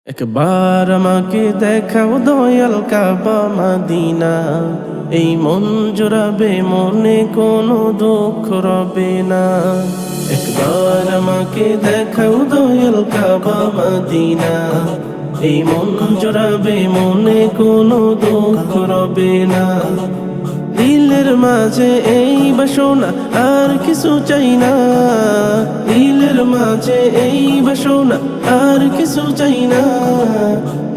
একবার আমাকে দেখাও দয়াল কাবা মদিনা, এই মন জোড়াবে মনে কোনো দুঃখ রবে না। একবার আমাকে দেখাও দয়াল কাবা মদিনা, এই মন জোড়াবে মনে কোনো দুঃখ রবে না। দিলের মাঝে এই বাসনা আর কিছু চাই না, দিলের মাঝে এই বাসনা আর কিছু চাই না।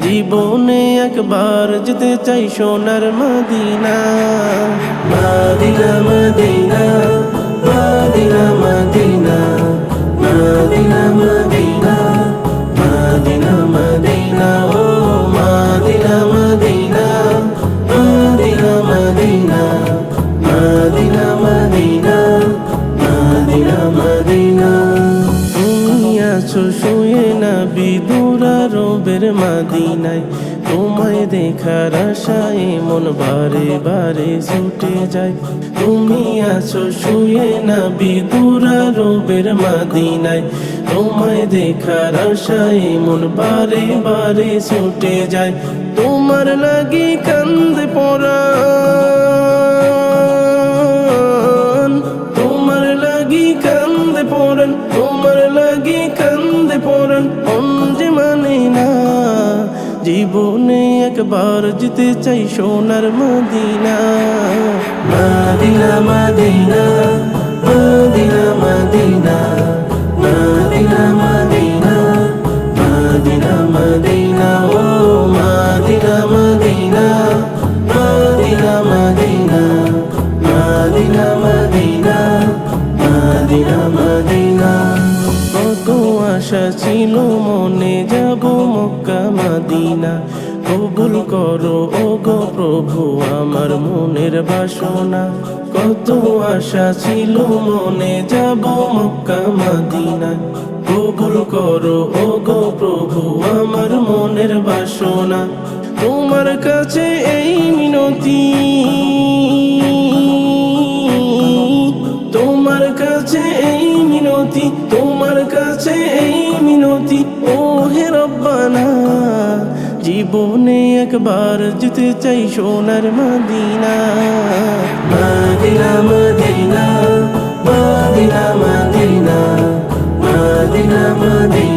জীবনে একবার যেতে চাই সোনার Medina, Medina Medina Medina Medina Medina Medina Medina Medina ও Medina Medina Medina Medina Medina Medina Medina Medina. তুমি আছো শুয়ে নবী দুরারবের মদিনায়, তোমায় দেখার আশায় মন বারে বারে ছুটে যায়। তুমি আছো শুয়ে নবী দুরারবের মদিনায়, তোমায় দেখার আশায় মন বারে বারে ছুটে যায়। তোমার লাগি কান্দে পরাণ, তোমার লাগি কান্দে পরাণ, তোমার লাগি কান্দে পরাণ, মন যে মানে না। জীবনে একবার যেতে চাই সোনার Medina, Medina Medina Medina Medina Medina Medina Medina Medina ও Medina Medina Medina Medina Medina Medina Medina Medina. কত আশা ছিল মনে যাব মক্কা মদিনা, কবুল করো ওগো প্রভু আমার মনের বাসনা। কত আশা ছিল মনে যাব মক্কা মদিনা, কবুল করো ওগো প্রভু আমার মনের বাসনা। তোমার কাছে এই মিনতি, তোমার কাছে এই মিনতি, তোমার কাছে এই মিনতি ও হে রব্বানা। জীবনে একবার যেতে চাই সোনার Medina, Medina Medina Medina Medina Medina Medina